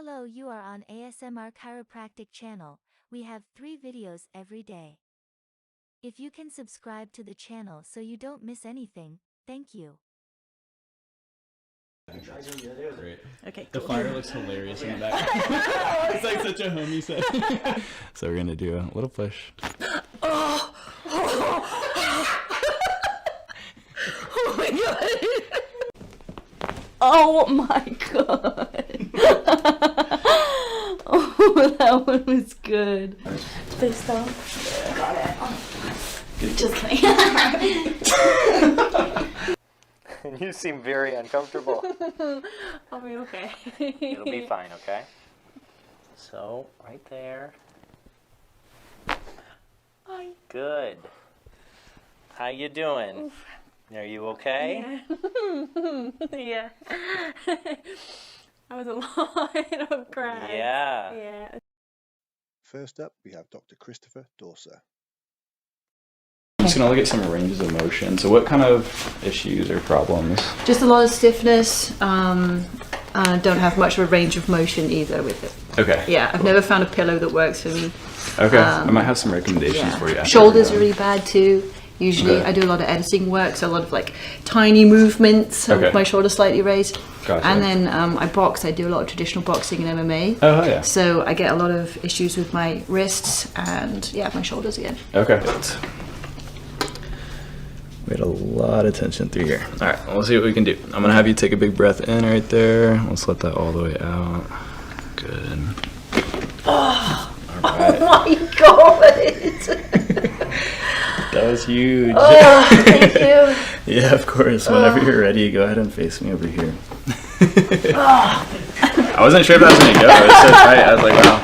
Hello, you are on ASMR Chiropractic channel. We have 3 videos every day. If you can subscribe to the channel so you don't miss anything, thank you. Great. Okay, The cool. fire looks hilarious in the back. It's like such a homie set. So we're gonna do a little push. Oh, oh my god. Oh my god. Oh, that one was good. Face down. Got it. Good. Just kidding. You seem very uncomfortable. I'll be okay. It'll be fine, okay? So, right there. Hi. Good. How you doing? Oof. Are you okay? Yeah. That was a lot of crying. Yeah. Yeah. First up, we have Dr. Christopher Dorsa. I'm just gonna look at some ranges of motion. So what kind of issues or problems? Just a lot of stiffness. Don't have much of a range of motion either with it. Okay. Yeah, I've never found a pillow that works for me. Okay. I might have some recommendations for you. after Shoulders we're are really bad too. Usually Okay. I do a lot of editing work, so a lot of like tiny movements Okay. with my shoulder slightly raised. Gotcha. And then I box. I do a lot of traditional boxing and MMA. Oh yeah. So I get a lot of issues with my wrists and yeah, my shoulders again. Okay. We had a lot of tension through here. All right, we'll see what we can do. I'm gonna have you take a big breath in right there. Let's let that all the way out. Good. Oh, All right. oh my god! That was huge. Oh, thank you. Yeah, of course. Whenever you're ready, go ahead and face me over here. I wasn't sure if that was gonna go. It was so tight. I was like, wow.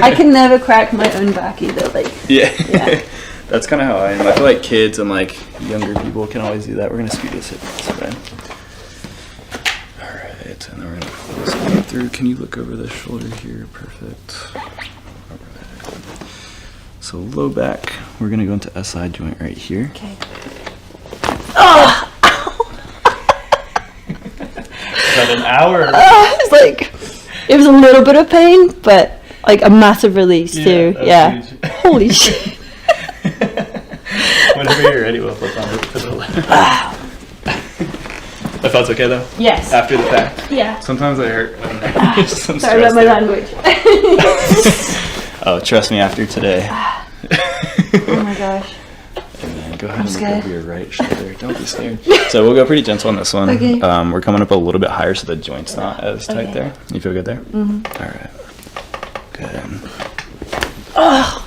I can never crack my own back either. Like, Yeah. yeah. That's kind of how I am. I feel like kids and like younger people can always do that. We're gonna speed this hip way. All right, and then we're gonna close it through. Can you look over the shoulder here? Perfect. All right. So low back. We're gonna go into SI joint right here. Okay. Oh! About an hour. It's like, it was a little bit of pain, but like a massive release too. Yeah. Huge. Holy shit. Whenever you're ready, we'll flip on it to the left. That felt okay though? Yes. After the fact? Yeah. Sometimes I hurt. Some Sorry about stress my there. language. Oh, trust me, after today. Oh my gosh. And then go ahead and look scared. over your right shoulder. Don't be scared. So we'll go pretty gentle on this one. Okay. We're coming up a little bit higher so the joint's not as tight Okay. there. You feel good there? Mm-hmm. All right. Good. Oh.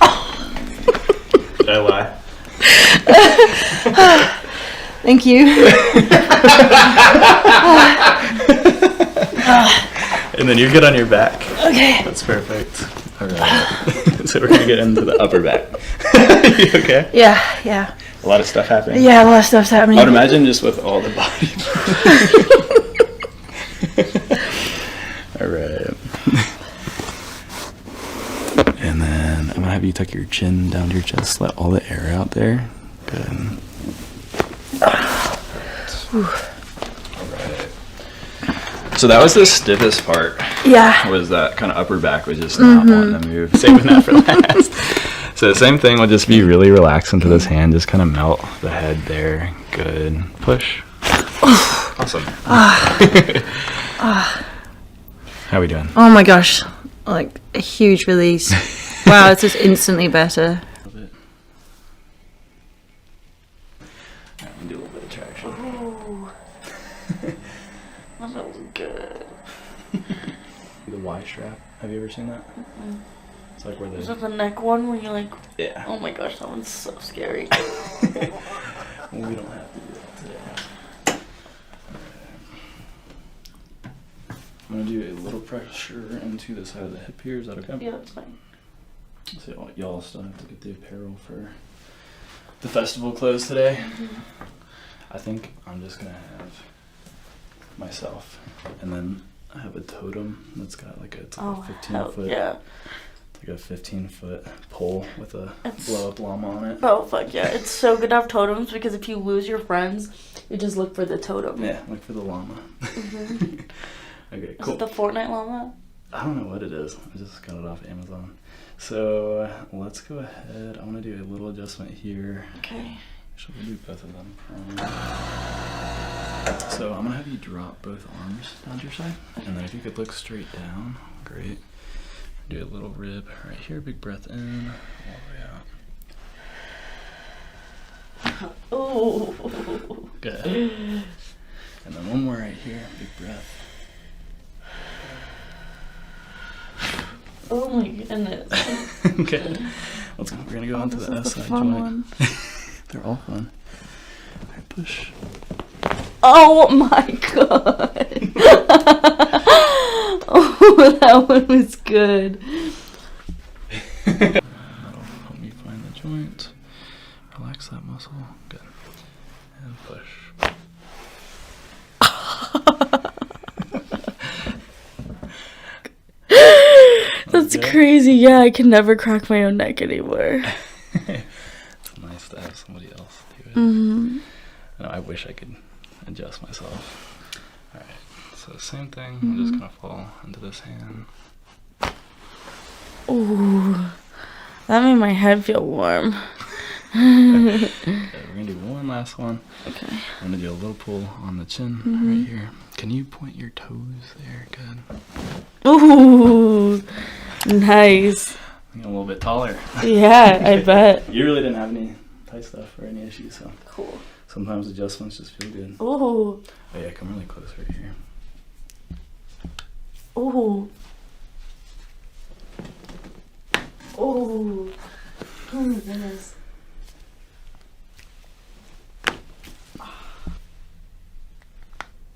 Did I lie? Thank you. And then you're good on your back. Okay. That's perfect. All right. So we're gonna get into the upper back. You okay? Yeah, yeah. A lot of stuff happening. Yeah, a lot of stuff's happening. I would imagine just with all the body. All right. And then I'm gonna have you tuck your chin down to your chest, let all the air out there. Good. Alright. So that was the stiffest part. Yeah. Was that kind of upper back was just not wanting to move. Saving that for last. So the same thing will just be really relaxed into this hand. Just kind of melt the head there. Good. Push. Awesome. How we doing? Oh my gosh. Like a huge release. Wow, it's just instantly better. Do a little bit of traction. Ooh. That was good. The Y strap. Have you ever seen that? It's like where Is the that the neck one where you're like, yeah. oh my gosh, that one's so scary. Well, we don't have to do that today. I'm gonna do a little pressure into the side of the hip here. Is that okay? Yeah, that's fine. So y'all still have to get the apparel for the festival clothes today. I think I'm just gonna have myself, and then I have a totem that's got like a 15 foot. Yeah. Like a 15-foot pole with a It's- blow-up llama on it. Oh, fuck yeah. It's so good to have totems because if you lose your friends, you just look for the totem. Yeah, look for the llama. Okay, Is cool. it the Fortnite llama? I don't know what it is. I just got it off Amazon. So let's go ahead. I want to do a little adjustment here. Okay. Should we do both of them? So I'm gonna have you drop both arms down to your side, and then if you could look straight down, great. Do a little rib right here. Big breath in, all the way out. Oh. Good. And then one more right here. Big breath. Oh my goodness. Okay. Let's go. We're gonna go on to the SI joint. They're all fun. All right, push. Oh my god. Oh, that one was good. That'll help me find the joint. Relax that muscle. Good. And push. That's crazy. Yeah, I can never crack my own neck anymore. It's nice to have somebody else do it. Mm-hmm. I wish I could adjust myself. Alright, so same thing. I'm just gonna fall into this hand. Ooh, that made my head feel warm. Okay, we're gonna do one last one. Okay. I'm gonna do a little pull on the chin right here. Can you point your toes there? Good. Ooh, nice. I'm a little bit taller. Yeah, I bet. You really didn't have any tight stuff or any issues, so Cool. sometimes adjustments just feel good. Ooh. Oh yeah, come really close right here. Ooh. Ooh. Oh my goodness.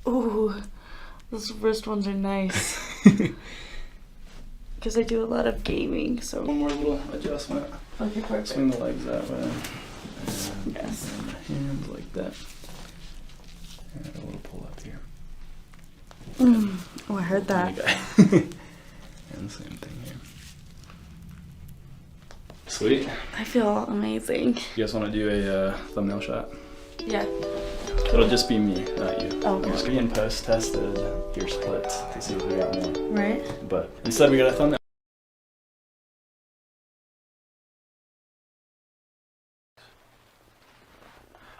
Ooh. Those wrist ones are nice. Because I do a lot of gaming, so. One more little adjustment. Okay, perfect. Swing the legs that way. And Yes. the hands like that. And a little pull up here. Oh, I heard that. Okay. And the same thing here. Sweet. I feel amazing. You guys want to do a thumbnail shot? Yeah. It'll just be me, not you. Oh, I'm just okay. getting post tested your splits to see if we got more. Right? But instead we got a thumbnail.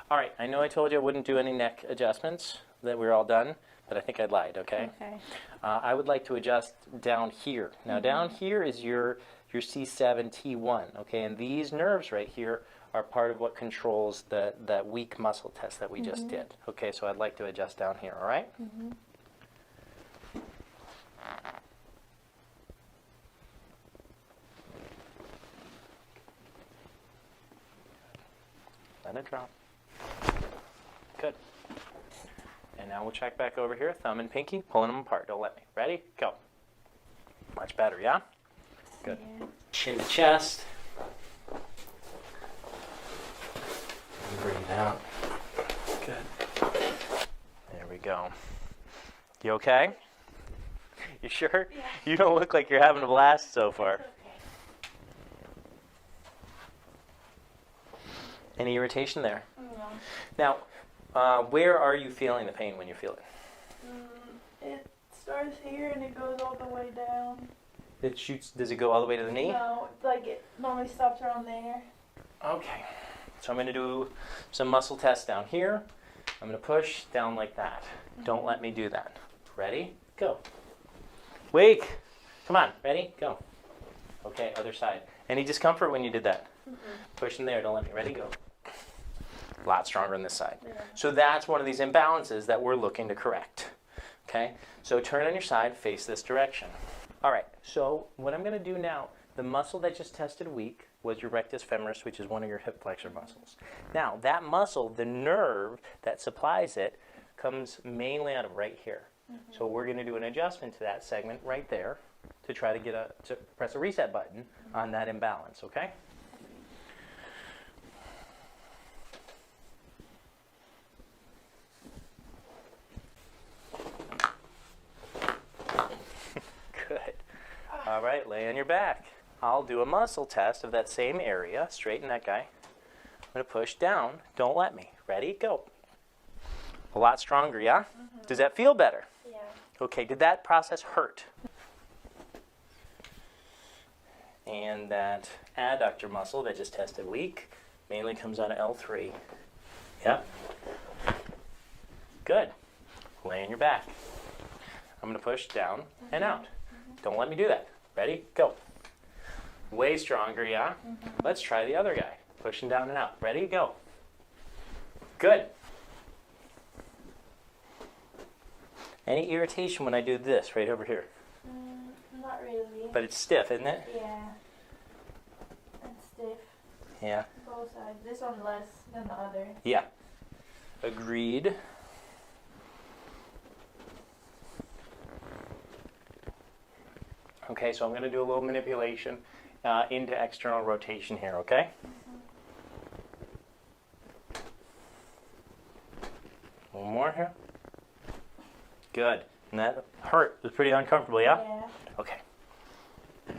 All right, I know I told you I wouldn't do any neck adjustments, that we're all done, but I think I lied, okay? Okay. I would like to adjust down here. Now down here is your C7, T1, okay? And these nerves right here are part of what controls that weak muscle test that we just did. Okay, so I'd like to adjust down here, all right? Let it drop. Good. And now we'll check back over here, thumb and pinky, pulling them apart. Don't let me. Ready? Go. Much better, yeah? Good. Chin to chest. And breathe out. Good. There we go. You okay? You sure? Yeah. You don't look like you're having a blast so far. Any irritation there? No. Now, where are you feeling the pain when you feel it? It starts here and it goes all the way down. It shoots, does it go all the way to the knee? No, it's like it normally stops around there. Okay. So I'm going to do some muscle tests down here. I'm going to push down like that. Don't let me do that. Ready? Go. Wake. Come on. Ready? Go. Okay, other side. Any discomfort when you did that? Push in there. Don't let me. Ready? Go. A lot stronger on this side. Yeah. So that's one of these imbalances that we're looking to correct. Okay? So turn on your side, face this direction. All right, so what I'm going to do now, the muscle that just tested weak was your rectus femoris, which is one of your hip flexor muscles. Now, that muscle, the nerve that supplies it, comes mainly out of right here. So we're going to do an adjustment to that segment right there to try to to press a reset button on that imbalance, okay? Good. All right, lay on your back. I'll do a muscle test of that same area. Straighten that guy. I'm going to push down. Don't let me. Ready? Go. A lot stronger, yeah? Does that feel better? Yeah. Okay, did that process hurt? And that adductor muscle that just tested weak mainly comes out of L3. Yep. Good. Lay on your back. I'm going to push down and out. Don't let me do that. Ready? Go. Way stronger, yeah? Let's try the other guy. Pushing down and out. Ready? Go. Good. Any irritation when I do this right over here? Not really. But it's stiff, isn't it? Yeah. It's stiff. Yeah. Both sides. This one less than the other. Yeah. Agreed. Okay, so I'm going to do a little manipulation into external rotation here, okay? One more here. Good. And that hurt. It was pretty uncomfortable, yeah? Yeah. Okay. A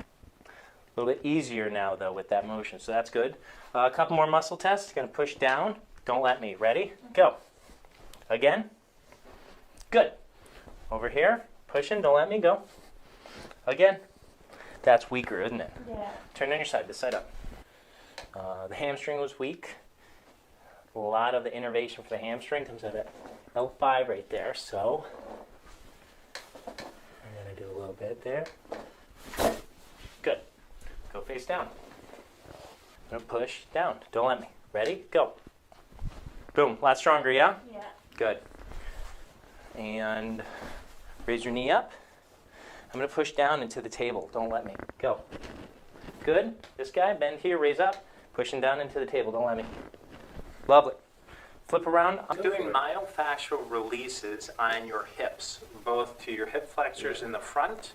little bit easier now, though, with that motion, so that's good. A couple more muscle tests. Going to push down. Don't let me. Ready? Go. Again. Good. Over here. Pushing. Don't let me. Go. Again. That's weaker, isn't it? Yeah. Turn on your side, this side up. The hamstring was weak. A lot of the innervation for the hamstring comes out of L5 right there, so I'm going to do a little bit there. Good. Go face down. I'm going to push down. Don't let me. Ready? Go. Boom. A lot stronger, yeah? Yeah. Good. And raise your knee up. I'm going to push down into the table. Don't let me. Go. Good. This guy, bend here, raise up. Pushing down into the table. Don't let me. Lovely. Flip around. I'm doing myofascial releases on your hips, both to your hip flexors in the front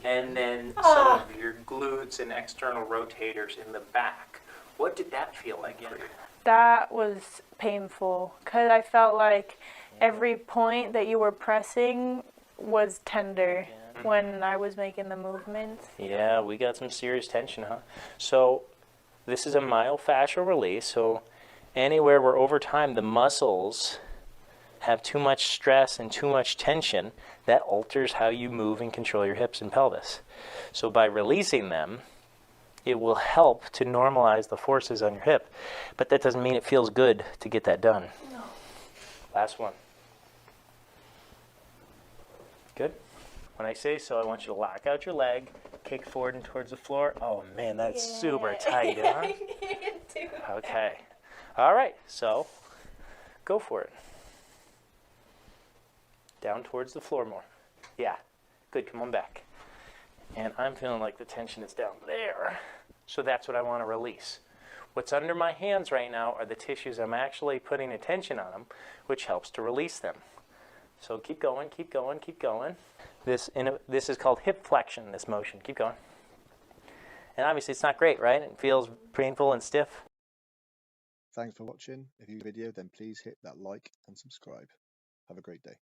and then some of your glutes and external rotators in the back. What did that feel like for you? That was painful because I felt like every point that you were pressing was tender when I was making the movements. Yeah, we got some serious tension, huh? So this is a myofascial release. So anywhere where over time the muscles have too much stress and too much tension, that alters how you move and control your hips and pelvis. So by releasing them, it will help to normalize the forces on your hip. But that doesn't mean it feels good to get that done. No. Last one. Good? When I say so, I want you to lock out your leg, kick forward and towards the floor. Oh man, that's super tight, huh? I can't do it. Okay. All right, so go for it. Down towards the floor more. Yeah, good, come on back. And I'm feeling like the tension is down there. So that's what I want to release. What's under my hands right now are the tissues I'm actually putting attention on them, which helps to release them. So keep going, keep going, keep going. This is called hip flexion, this motion. Keep going. And obviously it's not great, right? It feels painful and stiff. Thanks for watching. If you like the video, then please hit that like and subscribe. Have a great day.